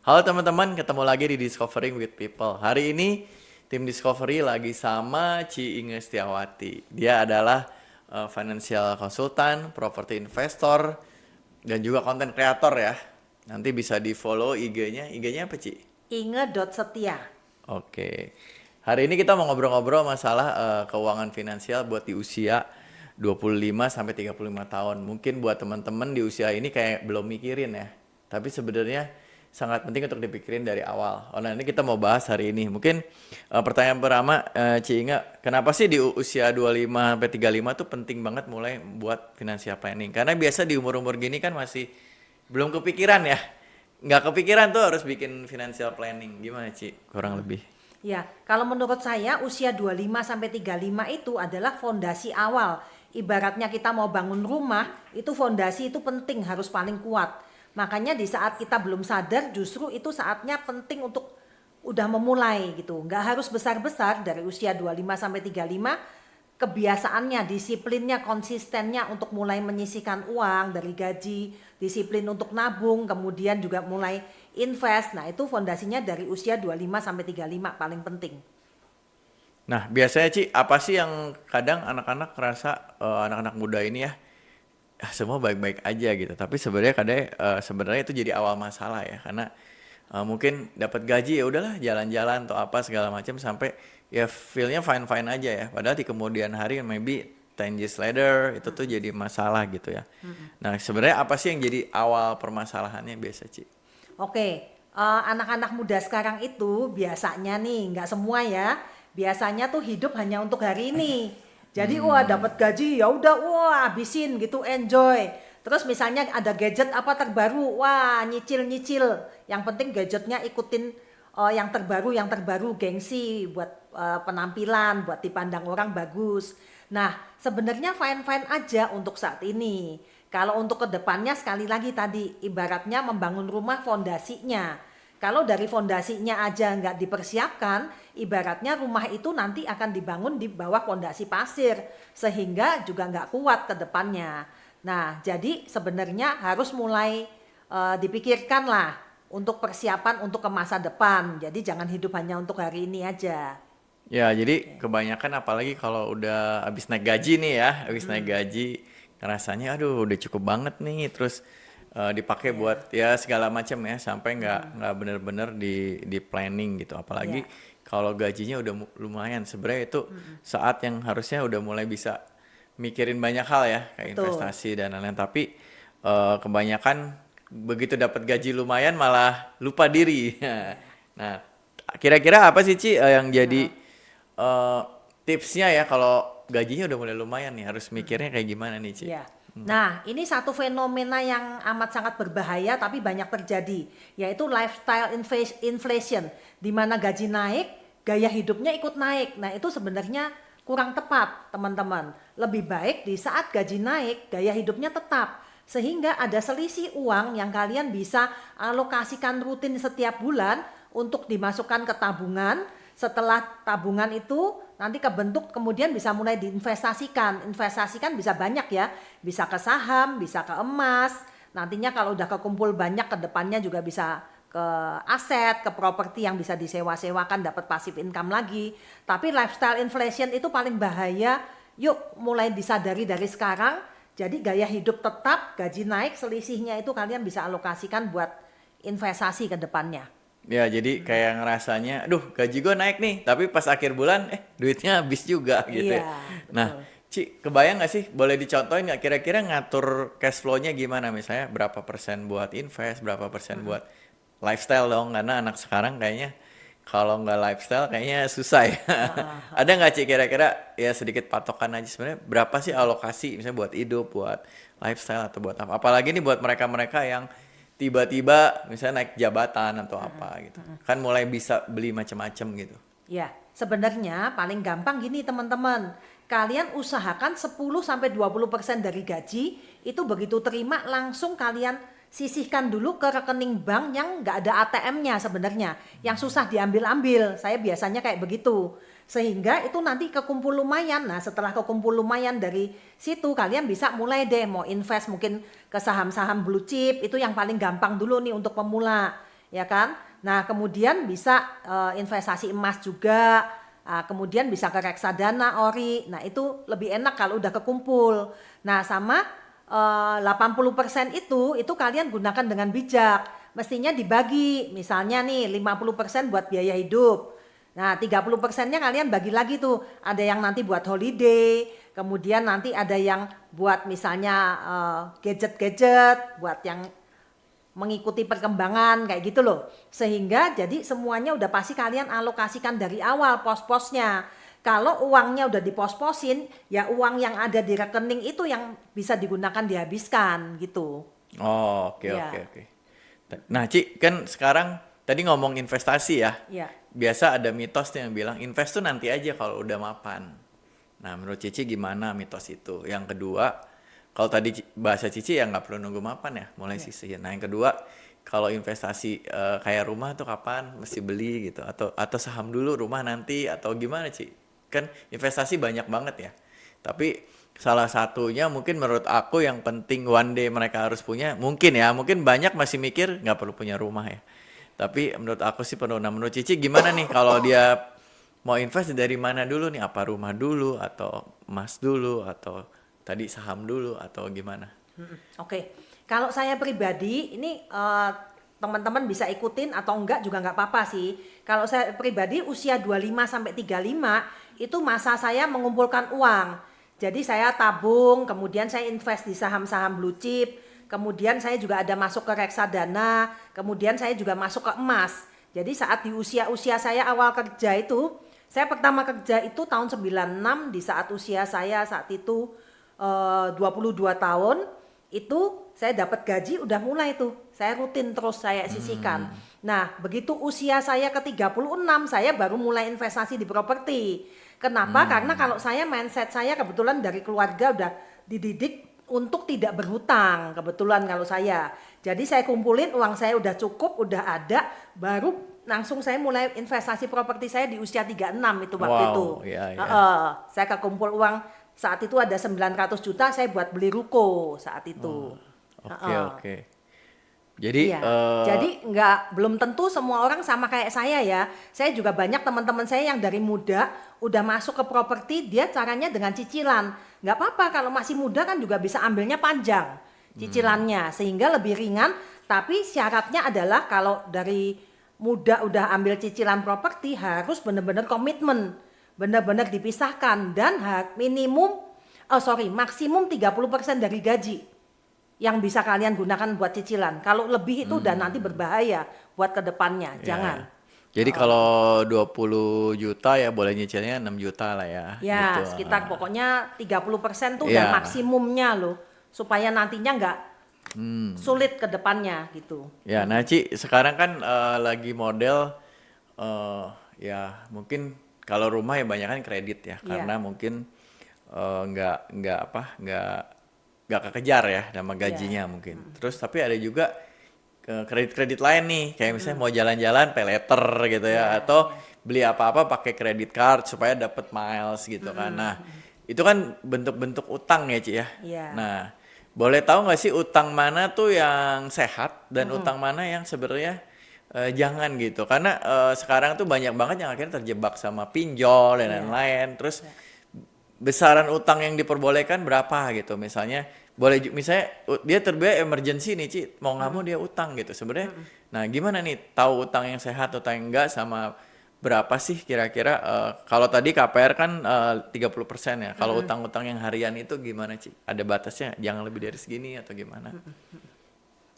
Halo teman-teman, ketemu lagi di Discovering with People. Hari ini tim Discovery lagi sama Ci Inge Setiawati. Dia adalah financial consultant, property investor, dan juga content creator ya. Nanti bisa di follow IG-nya. IG-nya apa Ci? Inge.setia. Oke. Hari ini kita mau ngobrol-ngobrol masalah keuangan finansial buat di usia 25 sampai 35 tahun. Mungkin buat teman-teman di usia ini kayak belum mikirin ya. Tapi sebenarnya sangat penting untuk dipikirin dari awal. Nah, ini kita mau bahas hari ini. Mungkin pertanyaan pertama Ci Inga, kenapa sih di usia 25 sampai 35 tuh penting banget mulai buat financial planning? Karena biasa di umur-umur gini kan masih belum kepikiran ya. Nggak kepikiran tuh harus bikin financial planning. Gimana Ci? Kurang lebih. Ya, kalau menurut saya usia 25 sampai 35 itu adalah fondasi awal. Ibaratnya kita mau bangun rumah, itu fondasi itu penting, harus paling kuat. Makanya di saat kita belum sadar, justru itu saatnya penting untuk udah memulai gitu. Nggak harus besar-besar dari usia 25 sampai 35, kebiasaannya, disiplinnya, konsistennya untuk mulai menyisihkan uang dari gaji, disiplin untuk nabung, kemudian juga mulai invest. Nah, itu fondasinya dari usia 25 sampai 35 paling penting. Nah, biasanya Ci, apa sih yang kadang anak-anak kerasa anak-anak muda ini ya, semua baik-baik aja gitu. Tapi sebenarnya kadang sebenarnya itu jadi awal masalah ya, karena mungkin dapat gaji ya udahlah jalan-jalan atau apa segala macam sampai ya feel-nya fine-fine aja ya. Padahal di kemudian hari maybe 10 years later itu tuh jadi masalah gitu ya. Nah, sebenarnya apa sih yang jadi awal permasalahannya biasa Ci? Oke, anak-anak muda sekarang itu biasanya nih, nggak semua ya, biasanya tuh hidup hanya untuk hari ini. Jadi wah Hmm. dapat gaji ya udah wah habisin gitu enjoy. Terus misalnya ada gadget apa terbaru, wah nyicil-nyicil. Yang penting gadgetnya ikutin yang terbaru gengsi buat penampilan, buat dipandang orang bagus. Nah, sebenarnya fine-fine aja untuk saat ini. Kalau untuk kedepannya sekali lagi tadi ibaratnya membangun rumah fondasinya. Kalau dari fondasinya aja nggak dipersiapkan, ibaratnya rumah itu nanti akan dibangun di bawah fondasi pasir, sehingga juga nggak kuat ke depannya. Nah, jadi sebenarnya harus mulai dipikirkan lah untuk persiapan untuk ke masa depan. Jadi jangan hidup hanya untuk hari ini aja. Ya, jadi kebanyakan apalagi kalau udah habis naik gaji nih ya, habis naik gaji rasanya aduh udah cukup banget nih, terus dipakai Ya, buat ya segala macam ya sampai nggak bener-bener di planning gitu. Apalagi ya, kalau gajinya udah lumayan, sebenarnya itu saat yang harusnya udah mulai bisa mikirin banyak hal ya kayak betul. investasi dan lain-lain. Tapi kebanyakan begitu dapat gaji lumayan malah lupa diri. Nah, kira-kira apa sih Ci yang jadi eh, tipsnya ya kalau gajinya udah mulai lumayan nih harus mikirnya kayak gimana nih Ci? Ya. Nah, ini satu fenomena yang amat sangat berbahaya tapi banyak terjadi, yaitu lifestyle inflation, di mana gaji naik, gaya hidupnya ikut naik. Nah, itu sebenarnya kurang tepat, teman-teman. Lebih baik di saat gaji naik, gaya hidupnya tetap. Sehingga ada selisih uang yang kalian bisa alokasikan rutin setiap bulan untuk dimasukkan ke tabungan. Setelah tabungan itu nanti kebentuk kemudian bisa mulai diinvestasikan. Investasikan bisa banyak ya, bisa ke saham, bisa ke emas. Nantinya kalau udah kekumpul banyak ke depannya juga bisa ke aset, ke properti yang bisa disewa-sewakan dapat passive income lagi. Tapi lifestyle inflation itu paling bahaya. Yuk mulai disadari dari sekarang. Jadi gaya hidup tetap, gaji naik, selisihnya itu kalian bisa alokasikan buat investasi ke depannya. Ya jadi kayak ngerasanya, aduh gaji gue naik nih, tapi pas akhir bulan duitnya habis juga gitu ya. Iya, Nah, betul. Ci, kebayang nggak sih? Boleh dicontohin nggak kira-kira ngatur cash flow-nya gimana? Misalnya berapa persen buat invest, berapa persen buat lifestyle dong? Karena anak sekarang kayaknya kalau nggak lifestyle kayaknya susah ya. Heeh, Ada heeh. nggak Ci kira-kira ya sedikit patokan aja sebenarnya berapa sih alokasi misalnya buat hidup, buat lifestyle atau buat apa? Apalagi nih buat mereka-mereka yang tiba-tiba misalnya naik jabatan atau apa gitu. Kan mulai bisa beli macam-macam gitu. Ya, sebenarnya paling gampang gini teman-teman. Kalian usahakan 10 sampai 20% dari gaji itu begitu terima langsung kalian sisihkan dulu ke rekening bank yang nggak ada ATM-nya sebenarnya, yang susah diambil-ambil. Saya biasanya kayak begitu. Sehingga itu nanti kekumpul lumayan. Nah, setelah kekumpul lumayan dari situ kalian bisa mulai deh mau invest mungkin ke saham-saham blue chip, itu yang paling gampang dulu nih untuk pemula. ya kan? Nah, kemudian bisa investasi emas juga. Kemudian bisa ke reksadana, ori. Nah, itu lebih enak kalau udah kekumpul. Nah, sama 80% itu kalian gunakan dengan bijak. Mestinya dibagi. Misalnya nih 50% buat biaya hidup. Nah, 30%-nya kalian bagi lagi tuh. Ada yang nanti buat holiday, kemudian nanti ada yang buat misalnya gadget-gadget, buat yang mengikuti perkembangan kayak gitu loh. Sehingga jadi semuanya udah pasti kalian alokasikan dari awal pos-posnya. Kalau uangnya udah dipos-posin, ya uang yang ada di rekening itu yang bisa digunakan dihabiskan gitu. Oh, oke oke Ya, oke. Nah, Ci, kan sekarang tadi ngomong investasi ya. ya. Biasa ada mitos tuh yang bilang invest tuh nanti aja kalau udah mapan. Nah, menurut Cici gimana mitos itu? Yang kedua, kalau tadi bahasa Cici ya nggak perlu nunggu mapan ya, mulai Ya. sisihin. Nah, yang kedua, kalau investasi kayak rumah tuh kapan mesti beli gitu? Atau saham dulu, rumah nanti atau gimana, Ci? Kan investasi banyak banget ya. Tapi salah satunya mungkin menurut aku yang penting one day mereka harus punya, mungkin banyak masih mikir nggak perlu punya rumah ya. Tapi menurut aku sih perlu. Nah, menurut Cici gimana nih kalau dia mau invest dari mana dulu nih? Apa rumah dulu atau emas dulu atau tadi saham dulu atau gimana? Oke, kalau saya pribadi ini teman-teman bisa ikutin atau enggak juga enggak apa-apa sih. Kalau saya pribadi usia 25 sampai 35 itu masa saya mengumpulkan uang. Jadi saya tabung, kemudian saya invest di saham-saham blue chip, kemudian saya juga ada masuk ke reksadana, kemudian saya juga masuk ke emas. Jadi saat di usia-usia saya awal kerja itu, saya pertama kerja itu tahun 96 di saat usia saya saat itu 22 tahun itu saya dapat gaji udah mulai tuh. Saya rutin terus saya sisihkan. Nah, begitu usia saya ke 36 saya baru mulai investasi di properti. Kenapa? Karena kalau saya mindset saya kebetulan dari keluarga udah dididik untuk tidak berhutang kebetulan kalau saya. Jadi saya kumpulin uang saya udah cukup, udah ada, baru langsung saya mulai investasi properti saya di usia 36 itu waktu itu. Wow, ya ya. Saya kekumpul uang saat itu ada 900 juta saya buat beli ruko saat itu. Oke oke. Jadi Iya, jadi belum tentu semua orang sama kayak saya ya. Saya juga banyak teman-teman saya yang dari muda udah masuk ke properti, dia caranya dengan cicilan. Nggak apa-apa kalau masih muda kan juga bisa ambilnya panjang cicilannya sehingga lebih ringan. Tapi syaratnya adalah kalau dari muda udah ambil cicilan properti harus benar-benar komitmen, benar-benar dipisahkan dan maksimum 30% dari gaji yang bisa kalian gunakan buat cicilan. Kalau lebih itu udah nanti berbahaya buat kedepannya. ya. Jangan. Jadi kalau 20 juta ya boleh nyicilnya 6 juta lah ya Ya, gitu. sekitar pokoknya 30% tuh udah Iya. maksimumnya loh. Supaya nantinya nggak sulit ke depannya gitu. Ya, nah Ci, sekarang kan lagi model ya mungkin kalau rumah ya banyak kan kredit ya, Iya. karena mungkin nggak kekejar ya sama gajinya mungkin. Terus tapi ada juga kredit-kredit lain nih, kayak misalnya mau jalan-jalan pay later gitu ya, atau beli apa-apa pakai kredit card supaya dapat miles gitu kan. Nah, itu kan bentuk-bentuk utang ya Ci ya. Iya. Nah, boleh tahu nggak sih utang mana tuh yang sehat dan utang mana yang sebenarnya jangan gitu? Karena sekarang tuh banyak banget yang akhirnya terjebak sama pinjol dan lain-lain. Terus besaran utang yang diperbolehkan berapa gitu? Misalnya misalnya dia terbiasa emergency nih Ci, mau nggak mau dia utang gitu sebenarnya. Nah, gimana nih tahu utang yang sehat utang yang enggak sama berapa sih kira-kira kalau tadi KPR kan 30% ya. Kalau utang-utang yang harian itu gimana, Ci? Ada batasnya jangan lebih dari segini atau gimana?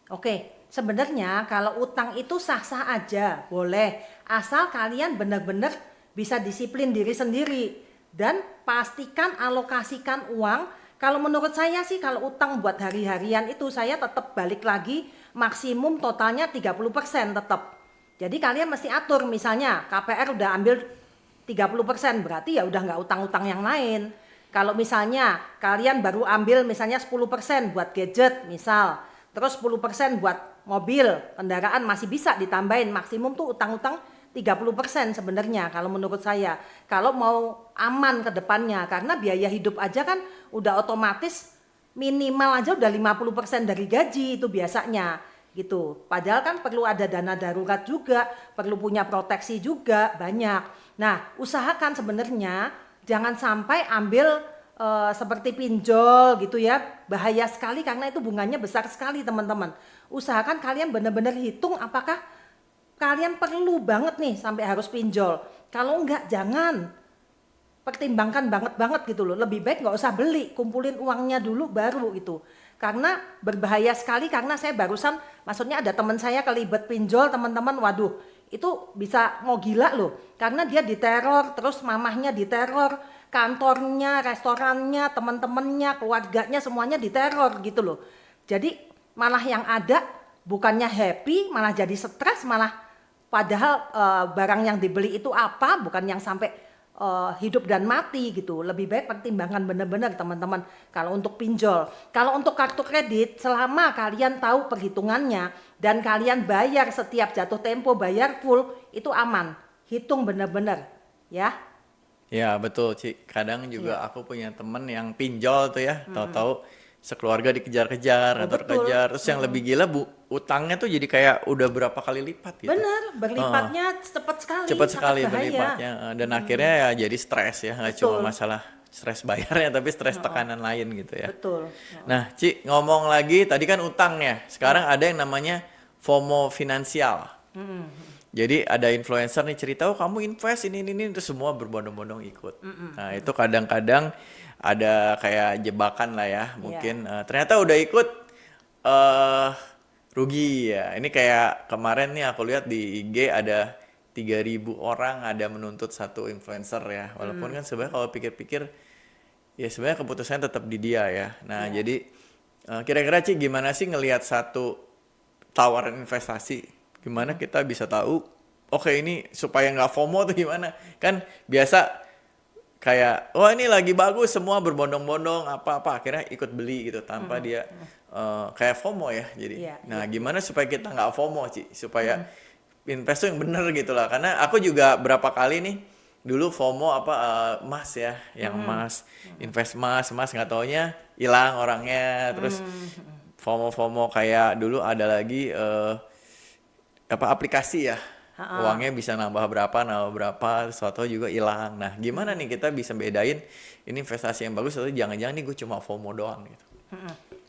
Oke, sebenarnya kalau utang itu sah-sah aja, boleh. Asal kalian benar-benar bisa disiplin diri sendiri. Dan pastikan alokasikan uang. Kalau menurut saya sih kalau utang buat hari-harian itu saya tetap balik lagi maksimum totalnya 30% tetap. Jadi kalian mesti atur misalnya KPR udah ambil 30% berarti ya udah nggak utang-utang yang lain. Kalau misalnya kalian baru ambil misalnya 10% buat gadget misal, terus 10% buat mobil, kendaraan masih bisa ditambahin maksimum tuh utang-utang 30% sebenarnya kalau menurut saya. Kalau mau aman ke depannya karena biaya hidup aja kan udah otomatis minimal aja udah 50% dari gaji itu biasanya. gitu. Padahal kan perlu ada dana darurat juga, perlu punya proteksi juga banyak. Nah, usahakan sebenarnya jangan sampai ambil seperti pinjol gitu ya. Bahaya sekali karena itu bunganya besar sekali teman-teman. Usahakan kalian benar-benar hitung apakah kalian perlu banget nih sampai harus pinjol. Kalau enggak jangan. Pertimbangkan banget gitu loh. Lebih baik nggak usah beli, kumpulin uangnya dulu baru itu. Karena berbahaya sekali karena saya barusan, maksudnya ada teman saya kelibet pinjol teman-teman, waduh itu bisa mau gila loh. Karena dia diteror, terus mamahnya diteror, kantornya, restorannya, teman-temannya, keluarganya semuanya diteror gitu loh. Jadi malah yang ada bukannya happy, malah jadi stres, malah padahal barang yang dibeli itu apa, bukan yang sampai hidup dan mati gitu. Lebih baik pertimbangkan benar-benar teman-teman kalau untuk pinjol. Kalau untuk kartu kredit, selama kalian tahu perhitungannya dan kalian bayar setiap jatuh tempo, bayar full, itu aman. Hitung benar-benar ya. Ya betul Ci, kadang juga Iya. aku punya temen yang pinjol tuh ya, tahu-tahu sekeluarga dikejar-kejar, Oh betul. kejar, terus yang lebih gila utangnya tuh jadi kayak udah berapa kali lipat gitu. Benar, Heeh. berlipatnya cepat sekali, Cepat sangat sekali bahaya. berlipatnya, dan akhirnya ya jadi stres ya, nggak cuma Betul. masalah stres bayarnya, tapi stres Heeh, tekanan lain gitu ya. betul. Heeh. Nah, Ci, ngomong lagi, tadi kan utang ya, sekarang ada yang namanya FOMO finansial. Jadi ada influencer nih cerita, oh kamu invest ini, terus semua berbondong-bondong ikut. Nah, itu kadang-kadang ada kayak jebakan lah ya, mungkin ternyata udah ikut eh rugi ya. Ini kayak kemarin nih aku lihat di IG ada 3.000 orang ada menuntut satu influencer ya. Walaupun kan sebenarnya kalau pikir-pikir ya sebenarnya keputusannya tetap di dia ya. Nah, Iya. jadi kira-kira Ci gimana sih ngelihat satu tawaran investasi? Gimana kita bisa tahu, oke ini supaya nggak FOMO tuh gimana? Kan biasa kayak, wah ini lagi bagus semua berbondong-bondong apa-apa akhirnya ikut beli gitu tanpa dia kayak FOMO ya jadi. Iya, Nah iya. gimana supaya kita nggak FOMO Ci? Supaya invest tuh yang bener gitu lah. Karena aku juga berapa kali nih dulu FOMO apa emas ya, yang emas, invest emas nggak taunya hilang orangnya. Terus FOMO kayak dulu ada lagi apa aplikasi ya, uangnya bisa nambah berapa, suatu juga hilang. Nah gimana nih kita bisa bedain ini investasi yang bagus atau jangan-jangan nih gue cuma FOMO doang gitu.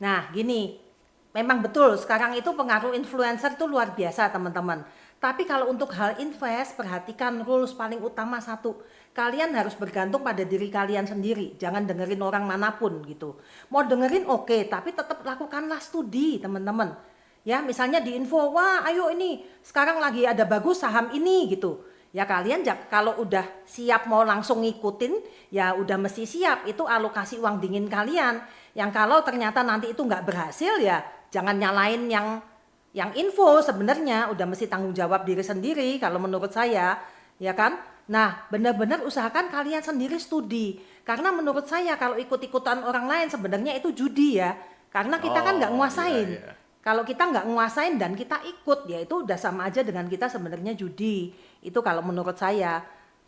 Nah, gini, memang betul sekarang itu pengaruh influencer tuh luar biasa teman-teman. Tapi kalau untuk hal invest, perhatikan rules paling utama satu. Kalian harus bergantung pada diri kalian sendiri. Jangan dengerin orang manapun gitu. Mau dengerin oke, tapi tetap lakukanlah studi teman-teman. Ya, misalnya di info, wah ayo ini sekarang lagi ada bagus saham ini gitu. Ya kalian kalau udah siap mau langsung ngikutin, ya udah mesti siap. Itu alokasi uang dingin kalian. Yang kalau ternyata nanti itu nggak berhasil ya jangan nyalain yang info sebenarnya udah mesti tanggung jawab diri sendiri kalau menurut saya ya kan. Nah benar-benar usahakan kalian sendiri studi karena menurut saya kalau ikut-ikutan orang lain sebenarnya itu judi ya karena kita kan nggak Oh nguasain. iya. Kalau kita nggak nguasain dan kita ikut ya itu udah sama aja dengan kita sebenarnya judi. Itu kalau menurut saya.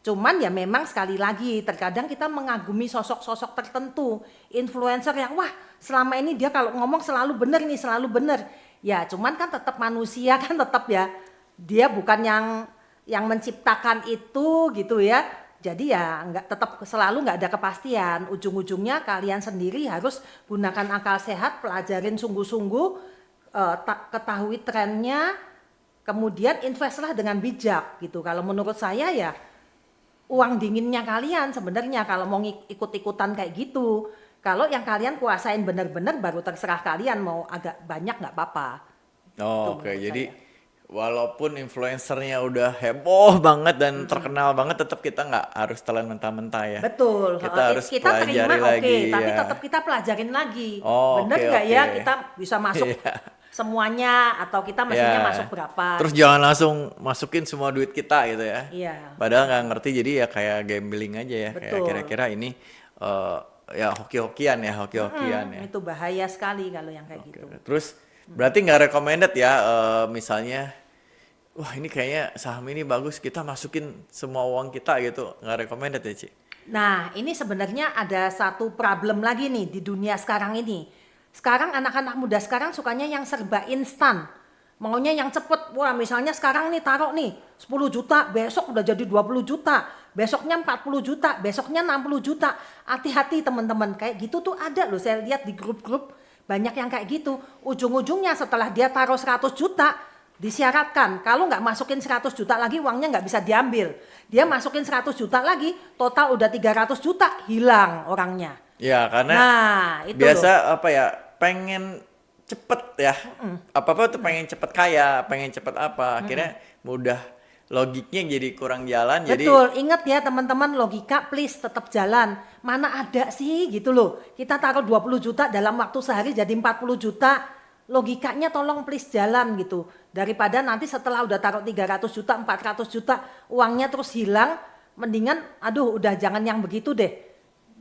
Cuman ya memang sekali lagi terkadang kita mengagumi sosok-sosok tertentu. Influencer yang wah selama ini dia kalau ngomong selalu benar nih selalu benar. Ya cuman kan tetap manusia kan tetap ya. Dia bukan yang menciptakan itu gitu ya. Jadi ya nggak tetap selalu nggak ada kepastian. Ujung-ujungnya kalian sendiri harus gunakan akal sehat, pelajarin sungguh-sungguh, ketahui trennya, kemudian investlah dengan bijak gitu. Kalau menurut saya ya uang dinginnya kalian sebenarnya kalau mau ikut-ikutan kayak gitu. Kalau yang kalian kuasain benar-benar baru terserah kalian mau agak banyak nggak apa-apa. Itu Oh, oke, menurut jadi saya. walaupun influencernya udah heboh banget dan terkenal banget, tetap kita nggak harus telan mentah-mentah ya. Betul, Kita harus kita terima pelajari oke, lagi tapi ya. tetap kita pelajarin lagi. Oh, Bener oke nggak oke. ya kita bisa masuk Iya. semuanya atau kita mestinya masuk Ya. berapa Terus gitu. jangan langsung masukin semua duit kita gitu ya. Iya, Padahal nggak ngerti jadi ya kayak gambling aja ya. Kayak betul. kira-kira ini eh, ya hoki-hokian ya, hoki-hokian ya. Itu bahaya sekali kalau yang kayak Oke. gitu. Terus berarti nggak recommended ya misalnya, wah ini kayaknya saham ini bagus kita masukin semua uang kita gitu, nggak recommended ya Ci? Nah, ini sebenarnya ada satu problem lagi nih di dunia sekarang ini. Sekarang anak-anak muda sekarang sukanya yang serba instan. Maunya yang cepet. Wah, misalnya sekarang nih taruh nih 10 juta, besok udah jadi 20 juta, besoknya 40 juta, besoknya 60 juta. Hati-hati teman-teman, kayak gitu tuh ada loh, saya lihat di grup-grup banyak yang kayak gitu. Ujung-ujungnya setelah dia taruh 100 juta, disyaratkan kalau nggak masukin 100 juta lagi uangnya nggak bisa diambil. Dia masukin 100 juta lagi, total udah 300 juta, hilang orangnya. Ya, karena Nah, itu biasa loh. apa ya, pengen cepet ya. Apa-apa tuh pengen cepet kaya, pengen cepet apa. Akhirnya mudah logiknya jadi kurang jalan. Jadi Betul, ingat ya teman-teman, logika please tetap jalan. Mana ada sih gitu loh. Kita taruh 20 juta dalam waktu sehari jadi 40 juta. Logikanya tolong please jalan gitu. Daripada nanti setelah udah taruh 300 juta, 400 juta, uangnya terus hilang. Mendingan aduh udah jangan yang begitu deh.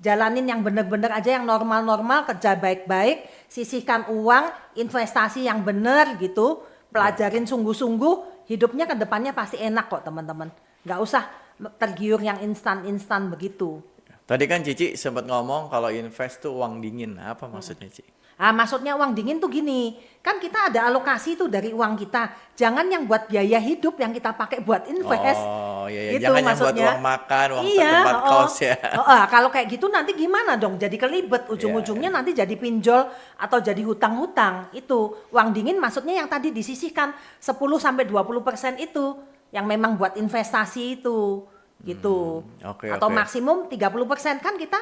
Jalanin yang bener-bener aja, yang normal-normal, kerja baik-baik, sisihkan uang, investasi yang bener gitu, pelajarin sungguh-sungguh, hidupnya ke depannya pasti enak kok teman-teman. Nggak usah tergiur yang instan-instan begitu. tadi kan Cici sempat ngomong kalau invest tuh uang dingin. Apa maksudnya, Ci? Ah, maksudnya uang dingin tuh gini, kan kita ada alokasi tuh dari uang kita. Jangan yang buat biaya hidup yang kita pakai buat invest. Oh, iya, iya. Gitu Jangan yang buat maksudnya. uang makan, uang Iya, tempat kos ya. kalau kayak gitu nanti gimana dong? Jadi kelibet, ujung-ujungnya Iya. nanti jadi pinjol atau jadi hutang-hutang. Itu uang dingin maksudnya yang tadi disisihkan 10-20% itu yang memang buat investasi itu gitu. Oke, Atau oke. maksimum 30% kan kita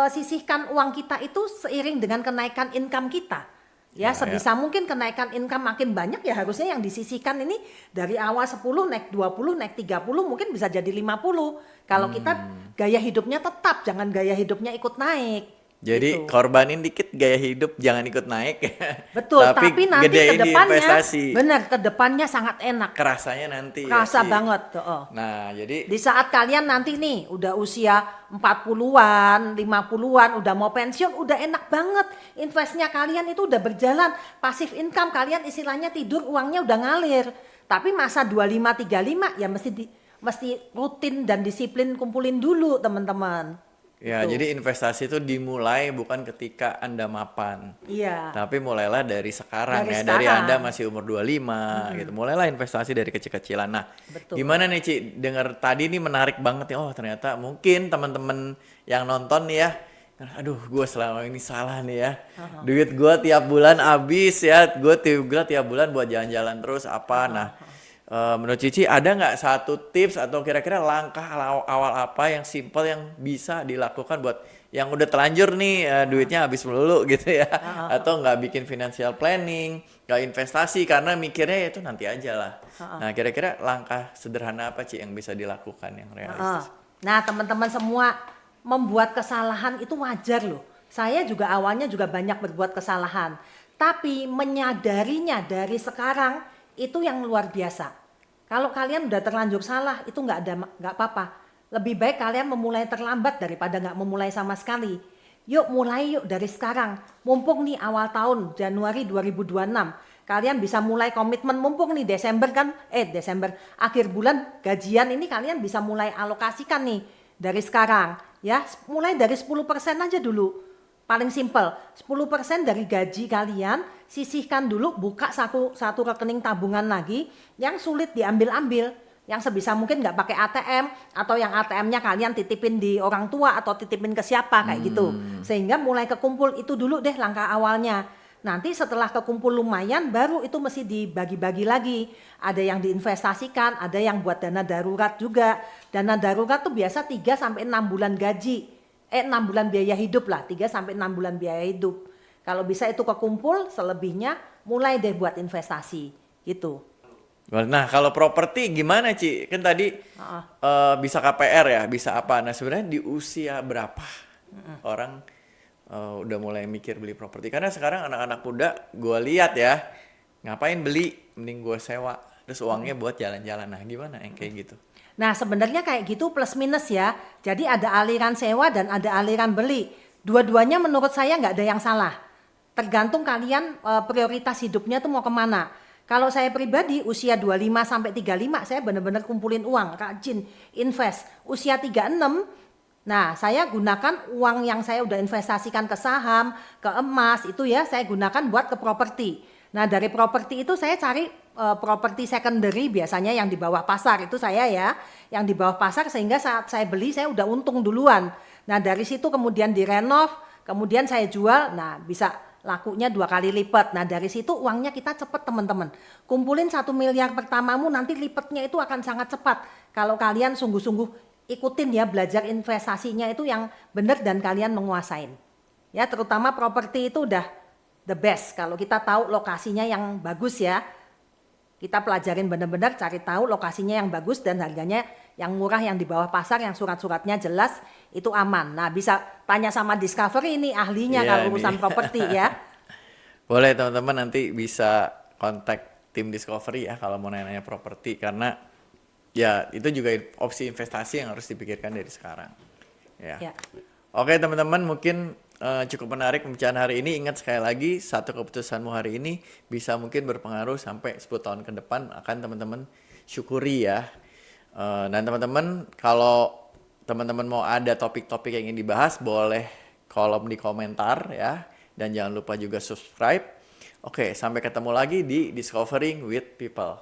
sisihkan uang kita itu seiring dengan kenaikan income kita. Ya, Ya, sebisa mungkin kenaikan income makin banyak ya harusnya yang disisihkan ini dari awal 10 naik 20 naik 30 mungkin bisa jadi 50. Kalau kita gaya hidupnya tetap, jangan gaya hidupnya ikut naik. Jadi gitu. korbanin dikit gaya hidup, jangan ikut naik. Betul, tapi nanti ke gedein di depannya investasi. benar, ke depannya sangat enak. Kerasanya nanti ya, Kerasa Ci. banget, heeh. Nah, jadi Di saat kalian nanti nih udah usia 40-an, 50-an, udah mau pensiun, udah enak banget. Investnya kalian itu udah berjalan, passive income kalian istilahnya tidur uangnya udah ngalir. Tapi masa 25 35 ya mesti rutin dan disiplin kumpulin dulu, teman-teman. ya, Gitu. jadi investasi itu dimulai bukan ketika Anda mapan. Iya. Tapi mulailah dari sekarang Dari ya, dari sekarang. Anda masih umur 25 gitu. Mulailah investasi dari kecil-kecilan. Nah, Betul. gimana nih Ci? Dengar tadi nih menarik banget ya. Oh, ternyata mungkin teman-teman yang nonton nih ya, aduh, gue selama ini salah nih ya. Duit gue tiap bulan habis ya. Gue tiap bulan buat jalan-jalan terus apa. Nah, menurut Cici ada nggak satu tips atau kira-kira langkah awal apa yang simple yang bisa dilakukan buat yang udah telanjur nih duitnya habis melulu gitu ya, atau nggak bikin financial planning, nggak investasi karena mikirnya ya itu nanti aja lah. Nah, kira-kira langkah sederhana apa Ci yang bisa dilakukan yang realistis? Nah, teman-teman semua, membuat kesalahan itu wajar loh. Saya juga awalnya juga banyak berbuat kesalahan. Tapi menyadarinya dari sekarang itu yang luar biasa. Kalau kalian udah terlanjur salah itu nggak apa-apa. Lebih baik kalian memulai terlambat daripada nggak memulai sama sekali. Yuk mulai yuk dari sekarang. Mumpung nih awal tahun Januari 2026. Kalian bisa mulai komitmen, mumpung nih Desember akhir bulan gajian ini kalian bisa mulai alokasikan nih dari sekarang ya, mulai dari 10% aja dulu. Paling simpel, 10% dari gaji kalian sisihkan dulu, buka satu rekening tabungan lagi yang sulit diambil-ambil, yang sebisa mungkin nggak pakai ATM atau yang ATM-nya kalian titipin di orang tua atau titipin ke siapa kayak gitu. Sehingga mulai kekumpul itu dulu deh langkah awalnya. Nanti setelah kekumpul lumayan baru itu mesti dibagi-bagi lagi. Ada yang diinvestasikan, ada yang buat dana darurat juga. Dana darurat tuh biasa 3 sampai 6 bulan gaji. 6 bulan biaya hidup lah, 3 sampai 6 bulan biaya hidup. Kalau bisa itu kekumpul, selebihnya mulai deh buat investasi gitu. Nah, kalau properti gimana Ci? Kan tadi bisa KPR ya, bisa apa? Nah, sebenarnya di usia berapa orang udah mulai mikir beli properti? Karena sekarang anak-anak muda gue lihat ya, ngapain beli? Mending gue sewa. Terus uangnya buat jalan-jalan. Nah, gimana yang kayak gitu? Nah sebenarnya kayak gitu plus minus ya. Jadi ada aliran sewa dan ada aliran beli. Dua-duanya menurut saya nggak ada yang salah. Tergantung kalian prioritas hidupnya tuh mau kemana. Kalau saya pribadi usia 25 sampai 35 saya benar-benar kumpulin uang, rajin invest. Usia 36, nah saya gunakan uang yang saya udah investasikan ke saham, ke emas itu ya saya gunakan buat ke properti. Nah, dari properti itu saya cari properti secondary biasanya yang di bawah pasar itu saya ya, yang di bawah pasar sehingga saat saya beli saya udah untung duluan. Nah, dari situ kemudian direnov, kemudian saya jual, nah bisa lakunya 2 kali lipat. Nah, dari situ uangnya kita cepet teman-teman. Kumpulin 1 miliar pertamamu nanti lipatnya itu akan sangat cepat. Kalau kalian sungguh-sungguh ikutin ya belajar investasinya itu yang benar dan kalian menguasain. Ya, terutama properti itu udah the best kalau kita tahu lokasinya yang bagus ya. Kita pelajarin benar-benar cari tahu lokasinya yang bagus dan harganya yang murah yang di bawah pasar yang surat-suratnya jelas itu aman. Nah, bisa tanya sama Discovery ini ahlinya Iya, kalau ini. urusan properti ya. Boleh teman-teman nanti bisa kontak tim Discovery ya kalau mau nanya-nanya properti, karena ya itu juga opsi investasi yang harus dipikirkan dari sekarang. Ya. Ya. Oke teman-teman, mungkin cukup menarik pembicaraan hari ini. Ingat sekali lagi, satu keputusanmu hari ini bisa mungkin berpengaruh sampai 10 tahun ke depan, akan teman-teman syukuri ya. Dan teman-teman, kalau teman-teman mau ada topik-topik yang ingin dibahas, boleh kolom di komentar ya. Dan jangan lupa juga subscribe. Oke, sampai ketemu lagi di Discovering with People.